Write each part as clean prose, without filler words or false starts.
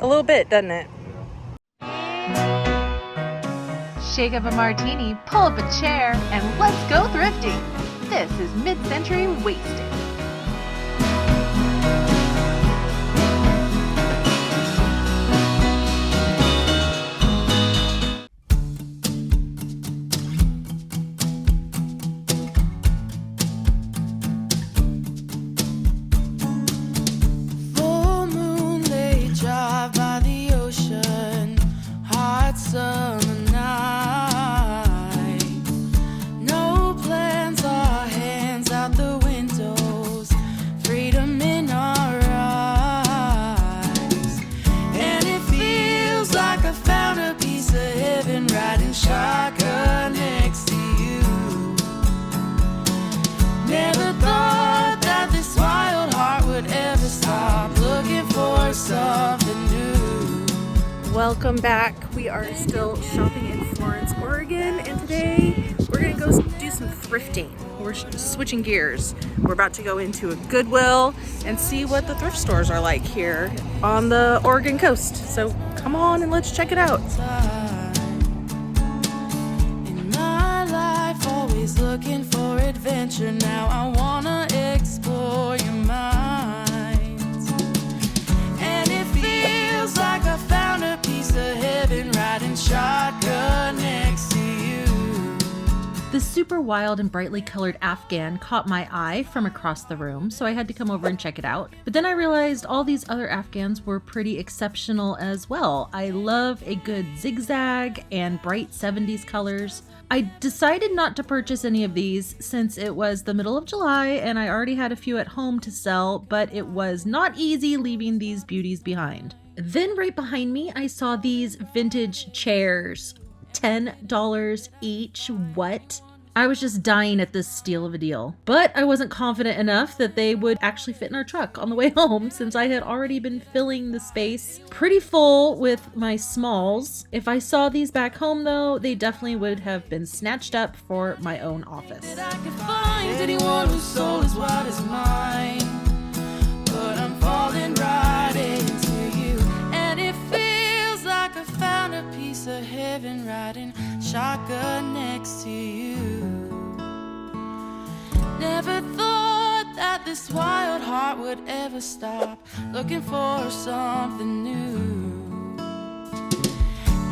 a little bit, doesn't it? Shake up a martini, pull up a chair, and let's go thrifting. This is Mid-Century Wasted. Full moonlight drive by the ocean, hot summer night. No plans, our hands out the windows, freedom in our eyes. And it feels like I found a piece of heaven riding shotgun next to you. Never thought that this wild heart would ever stop looking for something new. Welcome back. We are still shopping in Florence, Oregon, and today we're gonna go do some thrifting. We're switching gears. We're about to go into a Goodwill and see what the thrift stores are like here on the Oregon coast. So come on and let's check it out. In my life, always looking for adventure. Now I wanna explore your minds. And it feels like I found a piece of heaven riding shotgun next to you. The super wild and brightly colored Afghan caught my eye from across the room, so I had to come over and check it out. But then I realized all these other Afghans were pretty exceptional as well. I love a good zigzag and bright 70s colors. I decided not to purchase any of these since it was the middle of July and I already had a few at home to sell, but it was not easy leaving these beauties behind. Then right behind me, I saw these vintage chairs. $10 each. What? I was just dying at this steal of a deal. But I wasn't confident enough that they would actually fit in our truck on the way home since I had already been filling the space pretty full with my smalls. If I saw these back home though, they definitely would have been snatched up for my own office. I could find anyone whose soul is wide as mine, but I'm falling right into you. And it feels like I found a piece of heaven riding shotgun next to you. Never thought that this wild heart would ever stop looking for something new.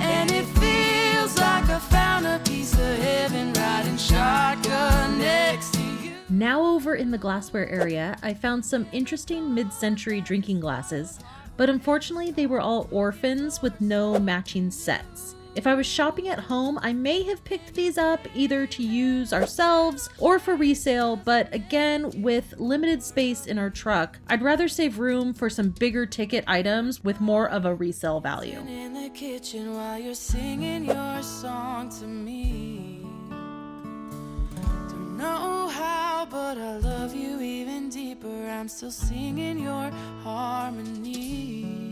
And it feels like I found a piece of heaven riding shotgun next to you. Now over in the glassware area, I found some interesting mid-century drinking glasses, but unfortunately they were all orphans with no matching sets. If I was shopping at home, I may have picked these up either to use ourselves or for resale, but again, with limited space in our truck, I'd rather save room for some bigger ticket items with more of a resale value. In the kitchen while you're singing your song to me. Don't know how, but I love you even deeper. I'm still singing your harmonies.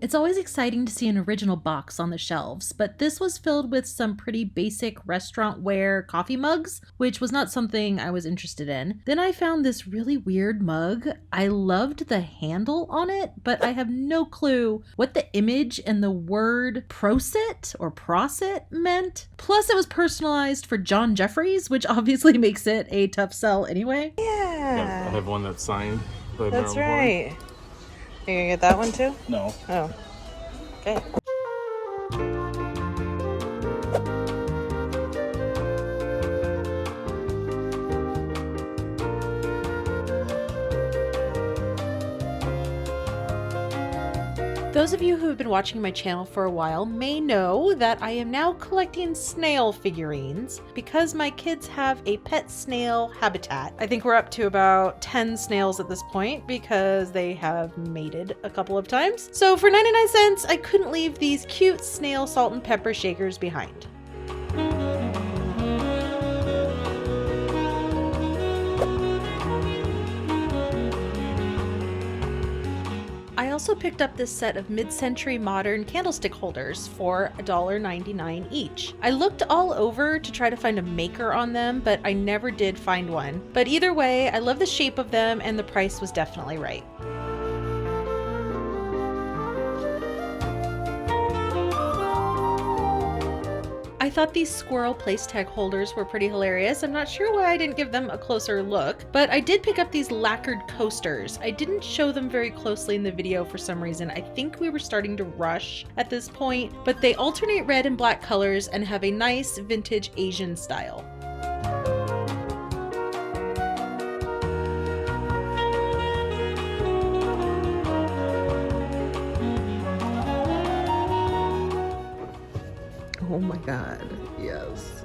It's always exciting to see an original box on the shelves, but this was filled with some pretty basic restaurant wear coffee mugs, which was not something I was interested in. Then I found this really weird mug. I loved the handle on it, but I have no clue what the image and the word prosit or prosit meant. Plus it was personalized for John Jeffries, which obviously makes it a tough sell anyway. Yeah. I have one that's signed by That's Marilyn right. You gonna get that one too? No. Oh. Okay. Those of you who have been watching my channel for a while may know that I am now collecting snail figurines because my kids have a pet snail habitat. I think we're up to about 10 snails at this point because they have mated a couple of times. So for 99 cents, I couldn't leave these cute snail salt and pepper shakers behind. I also picked up this set of mid-century modern candlestick holders for $1.99 each. I looked all over to try to find a maker on them, but I never did find one. But either way, I love the shape of them and the price was definitely right. I thought these squirrel place tag holders were pretty hilarious. I'm not sure why I didn't give them a closer look, but I did pick up these lacquered coasters. I didn't show them very closely in the video for some reason. I think we were starting to rush at this point, but they alternate red and black colors and have a nice vintage Asian style. Oh my god, yes.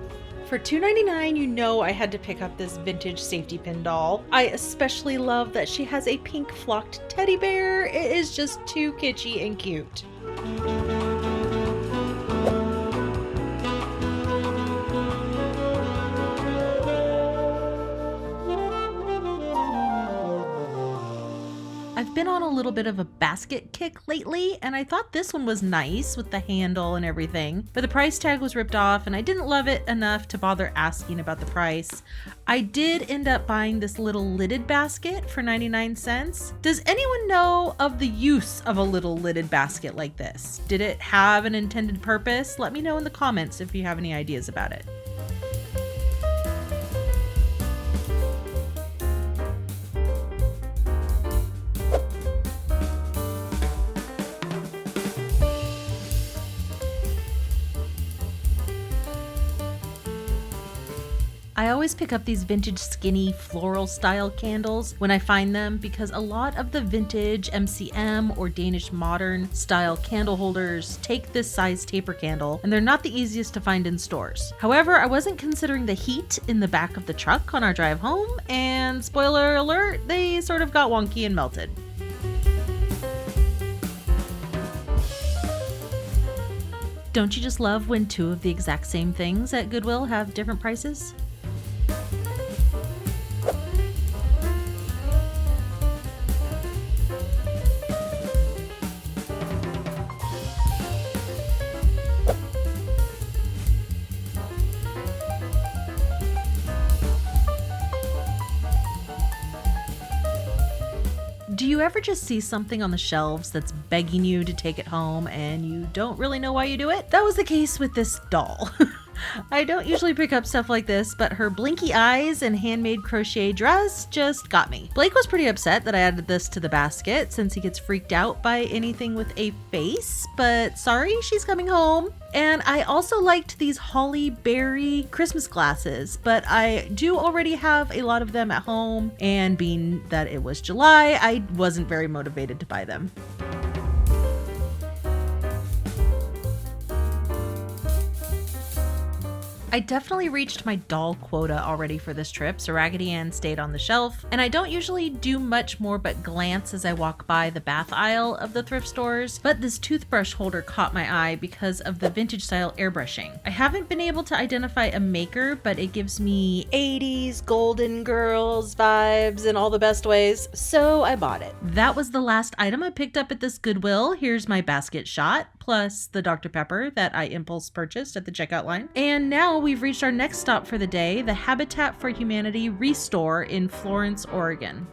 For $2.99, you know I had to pick up this vintage safety pin doll. I especially love that she has a pink flocked teddy bear. It is just too kitschy and cute. I've been on a little bit of a basket kick lately, and I thought this one was nice with the handle and everything, but the price tag was ripped off and I didn't love it enough to bother asking about the price. I did end up buying this little lidded basket for 99 cents. Does anyone know of the use of a little lidded basket like this? Did it have an intended purpose? Let me know in the comments if you have any ideas about it. I always pick up these vintage skinny floral style candles when I find them because a lot of the vintage MCM or Danish modern style candle holders take this size taper candle and they're not the easiest to find in stores. However, I wasn't considering the heat in the back of the truck on our drive home, and spoiler alert, they sort of got wonky and melted. Don't you just love when two of the exact same things at Goodwill have different prices? Do you ever just see something on the shelves that's begging you to take it home and you don't really know why you do it? That was the case with this doll. I don't usually pick up stuff like this, but her blinky eyes and handmade crochet dress just got me. Blake was pretty upset that I added this to the basket since he gets freaked out by anything with a face, but sorry, she's coming home. And I also liked these holly berry Christmas glasses, but I do already have a lot of them at home, and being that it was July, I wasn't very motivated to buy them. I definitely reached my doll quota already for this trip, so Raggedy Ann stayed on the shelf, and I don't usually do much more but glance as I walk by the bath aisle of the thrift stores, but this toothbrush holder caught my eye because of the vintage style airbrushing. I haven't been able to identify a maker, but it gives me 80s Golden Girls vibes in all the best ways, so I bought it. That was the last item I picked up at this Goodwill. Here's my basket shot, plus the Dr. Pepper that I impulse purchased at the checkout line. And now we've reached our next stop for the day, the Habitat for Humanity Restore in Florence, Oregon.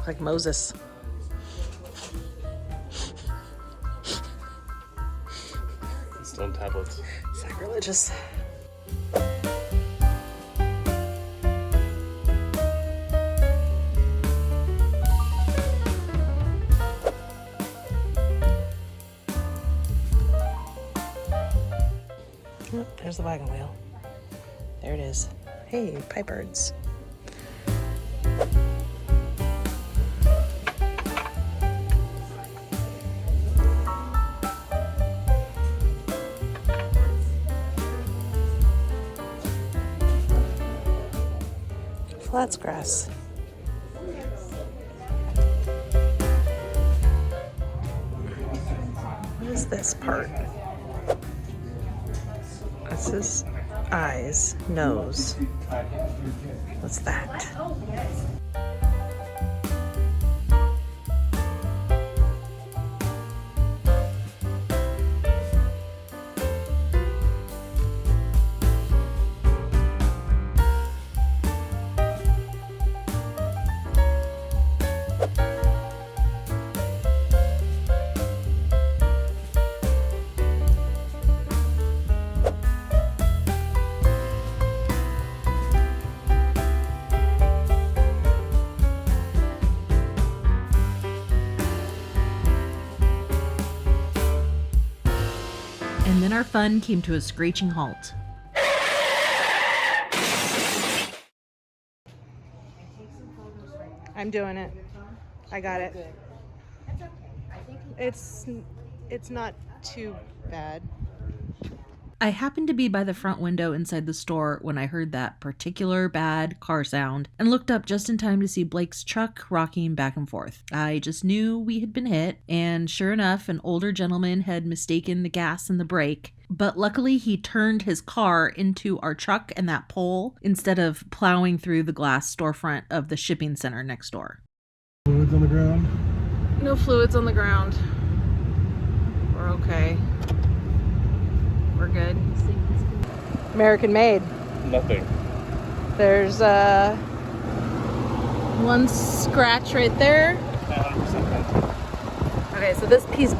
Like Moses. Stone tablets. Sacrilegious. Oh, there's the wagon wheel. There it is. Hey, pipe birds. So that's grass. What is this part? This is eyes, nose. What's that? And then our fun came to a screeching halt. I'm doing it. I got it. It's not too bad. I happened to be by the front window inside the store when I heard that particular bad car sound and looked up just in time to see Blake's truck rocking back and forth. I just knew we had been hit, and sure enough, an older gentleman had mistaken the gas and the brake. But luckily, he turned his car into our truck and that pole instead of plowing through the glass storefront of the shipping center next door. Fluids on the ground? No fluids on the ground. We're okay. We're good. American made. Nothing. There's one scratch right there. 100% Okay, so this piece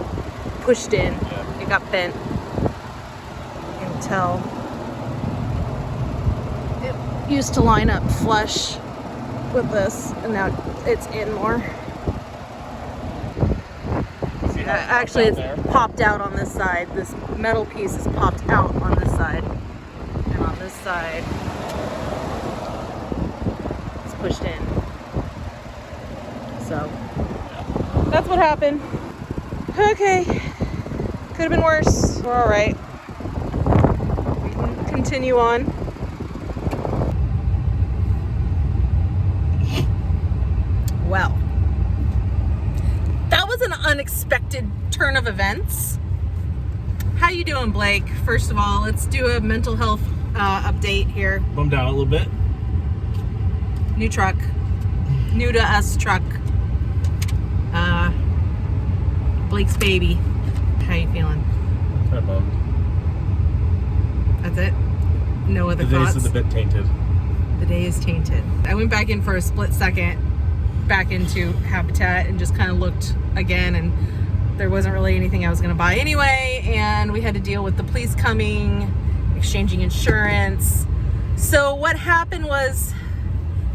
pushed in. Yeah. It got bent. You can tell. It used to line up flush with this, and now it's in more. Actually, it's popped out on this side. This metal piece is popped out on this side. And on this side, it's pushed in. So, that's what happened. Okay. Could have been worse. We're all right. We can continue on. Well, that was an unexpected turn of events. How you doing, Blake? First of all, let's do a mental health update here. Bummed out a little bit. New truck. New to us truck. Blake's baby. How you feeling? Kind of bummed. That's it? No other The thoughts? days is a bit tainted. The day is tainted. I went back in for a split second back into Habitat and just kind of looked again, and there wasn't really anything I was going to buy anyway, and we had to deal with the police coming, exchanging insurance. So what happened was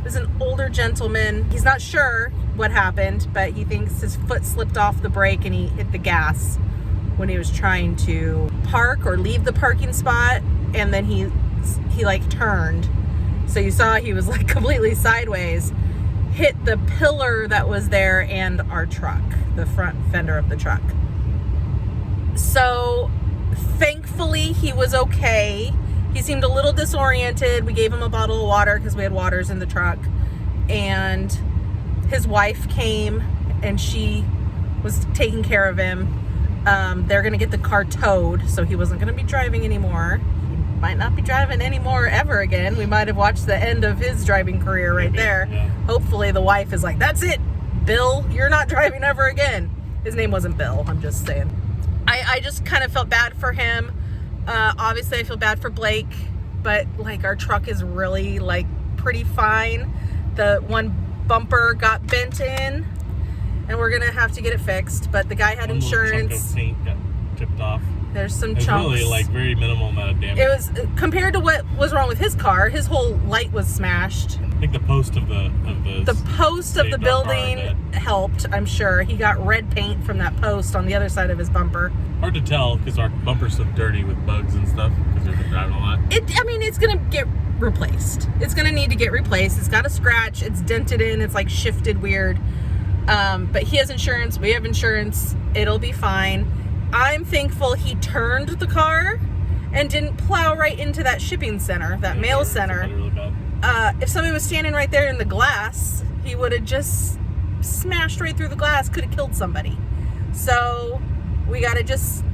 there's an older gentleman. He's not sure what happened, but he thinks his foot slipped off the brake and he hit the gas when he was trying to park or leave the parking spot, and then he like turned. So you saw he was like completely sideways, hit the pillar that was there and our truck, the front fender of the truck. So thankfully he was okay. He seemed a little disoriented. We gave him a bottle of water because we had waters in the truck, and his wife came and she was taking care of him. They're gonna get the car towed, so he wasn't gonna be driving anymore. He might not be driving anymore ever again. We might have watched the end of his driving career right there. Yeah. Hopefully the wife is like, that's it, Bill, you're not driving ever again. His name wasn't Bill, I'm just saying. I just kind of felt bad for him. Obviously I feel bad for Blake, but like our truck is really like pretty fine. The one bumper got bent in and we're gonna have to get it fixed, but the guy had One little insurance. chunk of paint got tipped off. There's some It's chunks. really like very minimal amount of damage. It was compared to what was wrong with his car. His whole light was smashed. I think the post of the Post of the saved our car a building helped, I'm sure. He got red paint from that post on the other side of his bumper. Hard to tell because our bumper's so dirty with bugs and stuff because we've been driving a lot. It's gonna get replaced. It's gonna need to get replaced. It's got a scratch. It's dented in. It's like shifted weird. But he has insurance. We have insurance. It'll be fine. I'm thankful he turned the car and didn't plow right into that shipping center, that mail center. Really bad. if somebody was standing right there in the glass, he would have just smashed right through the glass, could have killed somebody. So we got to just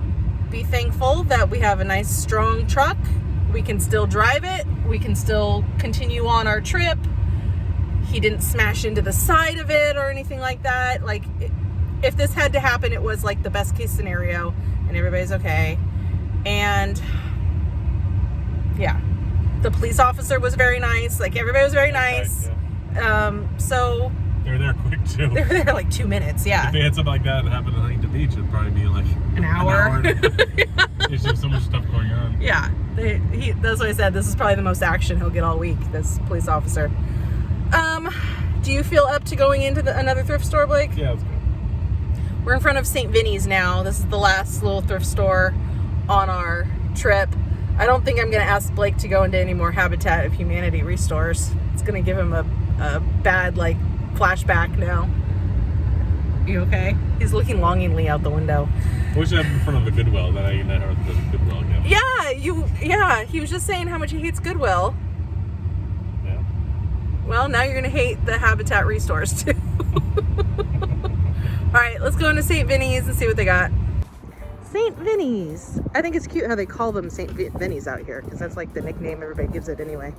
be thankful that we have a nice strong truck. We can still drive it. We can still continue on our trip. He didn't smash into the side of it or anything like that. Like, if this had to happen, it was like the best case scenario and everybody's okay. And yeah, the police officer was very nice. Like, everybody was very nice. So They were there quick too. they were there like 2 minutes. Yeah. If they had something like that happen at Huntington Beach, it'd probably be like An hour. There's just so much stuff going on. Yeah. That's what I said. This is probably the most action he'll get all week, this police officer. Do you feel up to going into another thrift store, Blake? Yeah, that's good. We're in front of St. Vinnie's now. This is the last little thrift store on our trip. I don't think I'm going to ask Blake to go into any more Habitat of Humanity restores. It's going to give him a bad, like, flashback now. You okay? He's looking longingly out the window. I wish I had in front of the Goodwill, then I never have to go to Goodwill again. Yeah, he was just saying how much he hates Goodwill. Yeah. Well, now you're going to hate the Habitat restores too. All right, let's go into St. Vinnie's and see what they got. St. Vinnie's. I think it's cute how they call them St. Vinnie's out here, because that's like the nickname everybody gives it anyway.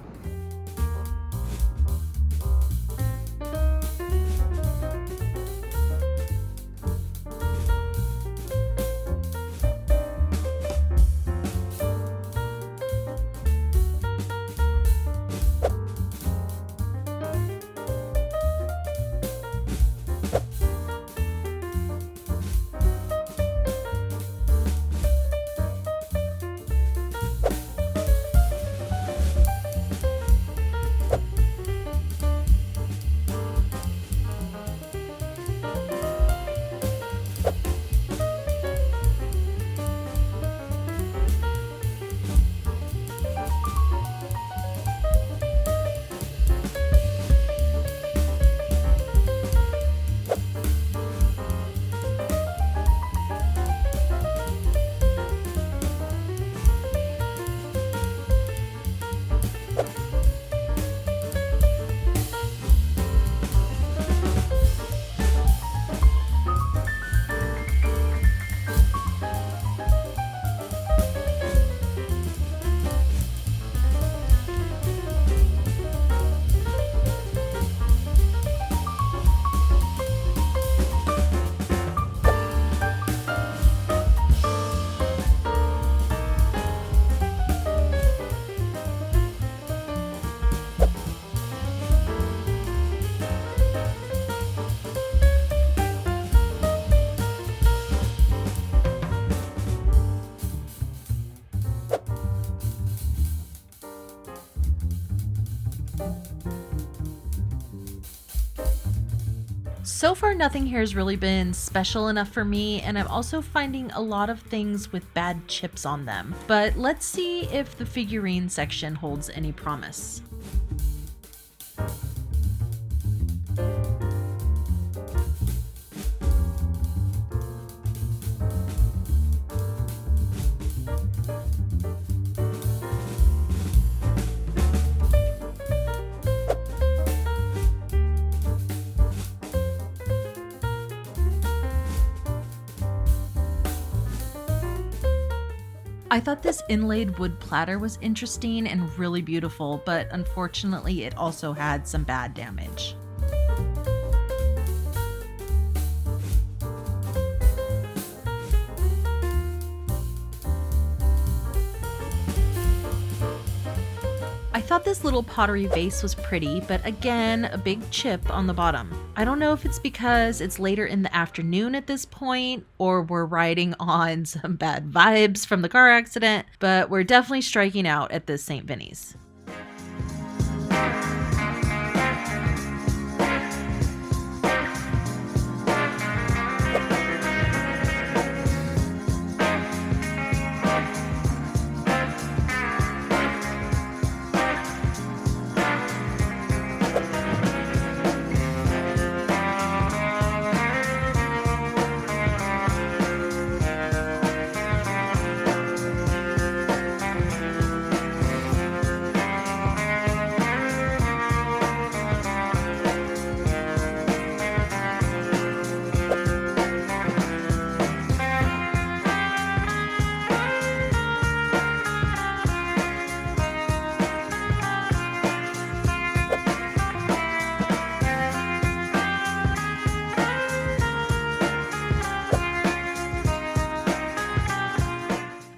So far, nothing here has really been special enough for me, and I'm also finding a lot of things with bad chips on them. But let's see if the figurine section holds any promise. I thought this inlaid wood platter was interesting and really beautiful, but unfortunately it also had some bad damage. I thought this little pottery vase was pretty, but again, a big chip on the bottom. I don't know if it's because it's later in the afternoon at this point, or we're riding on some bad vibes from the car accident, but we're definitely striking out at this St. Vinnie's.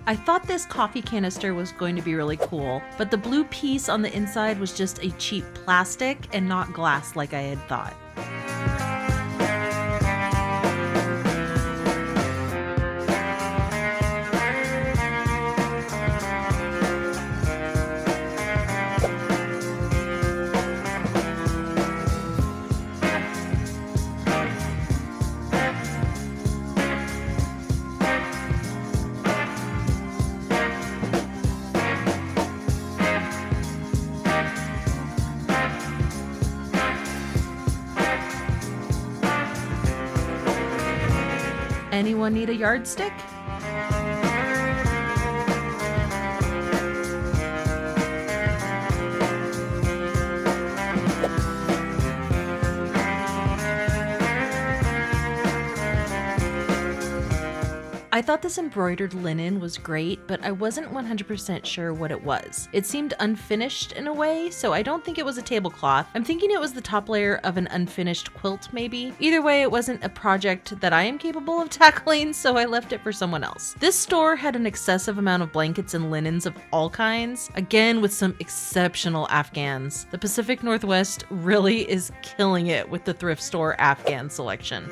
I thought this coffee canister was going to be really cool, but the blue piece on the inside was just a cheap plastic and not glass like I had thought. Anyone need a yardstick? I thought this embroidered linen was great, but I wasn't 100% sure what it was. It seemed unfinished in a way, so I don't think it was a tablecloth. I'm thinking it was the top layer of an unfinished quilt maybe. Either way, it wasn't a project that I am capable of tackling, so I left it for someone else. This store had an excessive amount of blankets and linens of all kinds, again with some exceptional Afghans. The Pacific Northwest really is killing it with the thrift store Afghan selection.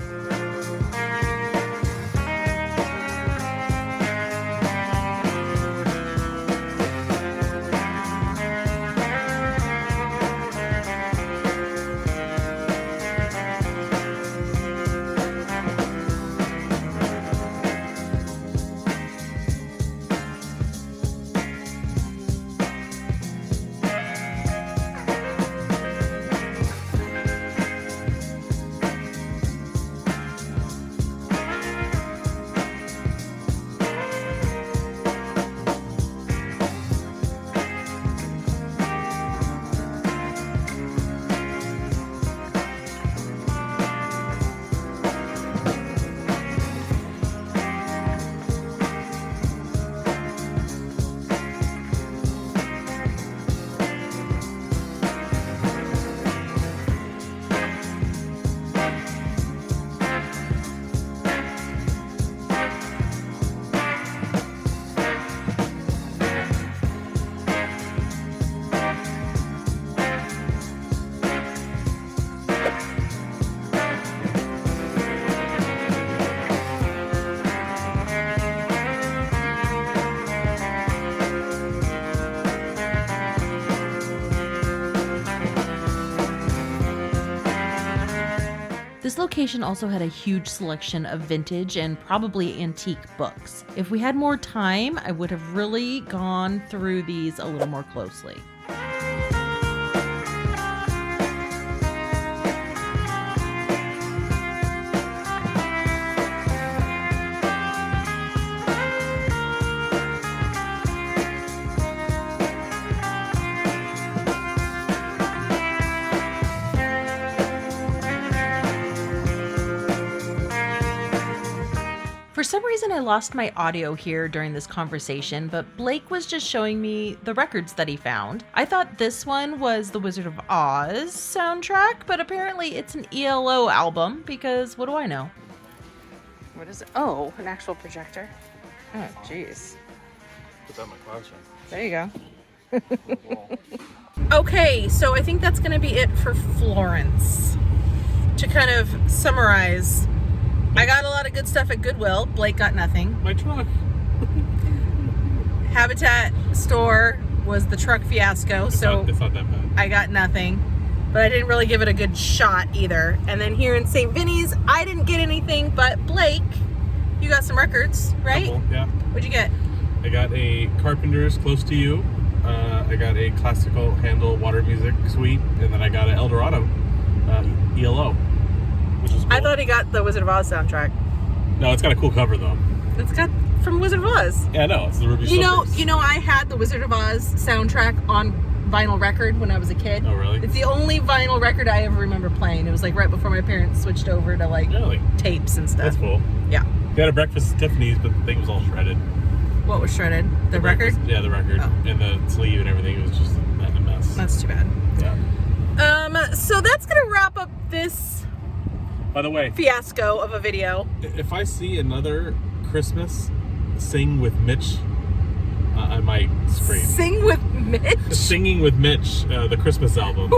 This location also had a huge selection of vintage and probably antique books. If we had more time, I would have really gone through these a little more closely. For some reason, I lost my audio here during this conversation, but Blake was just showing me the records that he found. I thought this one was the Wizard of Oz soundtrack, but apparently it's an ELO album because what do I know? What is it? Oh, an actual projector. Oh, jeez. Put that in my classroom. There you go. Okay, so I think that's going to be it for Florence. To kind of summarize, I got a lot of good stuff at Goodwill. Blake got nothing. My truck. Habitat store was the truck fiasco, It's not that bad. I got nothing. But I didn't really give it a good shot either. And then here in St. Vinnie's, I didn't get anything, but Blake, you got some records, right? Couple, yeah. What'd you get? I got a Carpenter's Close to You. I got a classical Handel water music suite, and then I got an Eldorado ELO, which is cool. I thought he got the Wizard of Oz soundtrack. No, it's got a cool cover though. It's got from Wizard of Oz. Yeah, no, it's the Ruby You Slippers. know, I had the Wizard of Oz soundtrack on vinyl record when I was a kid. Oh, really? It's the only vinyl record I ever remember playing. It was like right before my parents switched over to like Really? tapes and stuff. That's cool. Yeah. We had a breakfast at Tiffany's, but the thing was all shredded. What was shredded? The record? Breakfast- Yeah, the record. Oh. And the sleeve and everything was just a mess. That's too bad. Yeah. So that's gonna wrap up this By the way, fiasco of a video. if I see another Christmas Sing with Mitch I might scream. Sing with Mitch? Singing with Mitch, the Christmas album.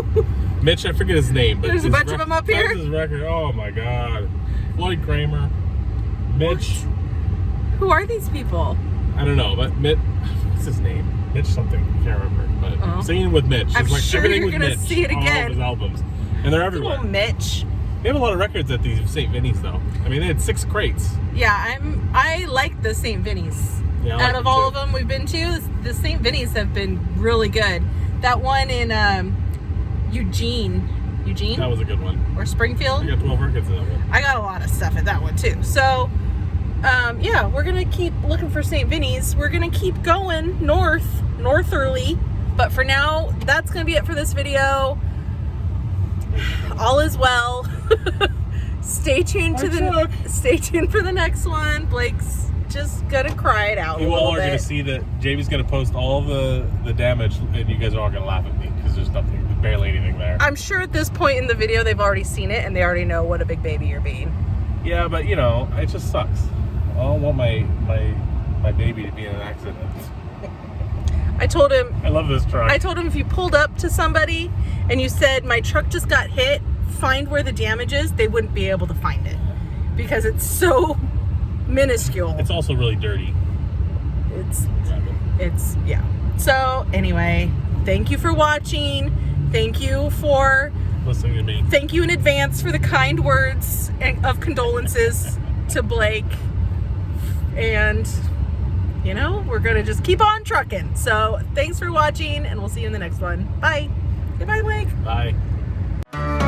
Mitch, I forget his name, but There's a his bunch of them up here? That's his record. Oh my God. Floyd Kramer. Mitch. Who are these people? I don't know, but Mitch, what's his name? Mitch something. I can't remember. But Singing with Mitch. I'm It's like sure everything you're with gonna Mitch see it on all again. of his albums. And they're everywhere. Oh, Mitch. They have a lot of records at these St. Vinny's though. I mean, they had 6 crates. Yeah, I like the St. Vinny's. Yeah, I like Out of them all too. of them we've been to, the St. Vinny's have been really good. That one in Eugene That was a good one. or Springfield. I got 12 records in that one. I got a lot of stuff at that one too. So, yeah, we're gonna keep looking for St. Vinny's. We're gonna keep going northerly. But for now, that's gonna be it for this video. All is well. Stay tuned for the next one. Blake's just gonna cry it out. You a little all are bit. going to see that Jamie's going to post all the damage, and you guys are all going to laugh at me because there's barely anything there. I'm sure at this point in the video they've already seen it and they already know what a big baby you're being. Yeah, but you know, it just sucks. I don't want my baby to be in an accident. I told him I love this truck. I told him if you pulled up to somebody and you said, my truck just got hit, find where the damage is, they wouldn't be able to find it because it's so minuscule. It's also really dirty. Yeah. So anyway, thank you for watching. Thank you for Listening to me. Thank you in advance for the kind words of condolences to Blake. And, you know, we're going to just keep on trucking. So thanks for watching, and we'll see you in the next one. Bye. Goodbye, Blake. Bye.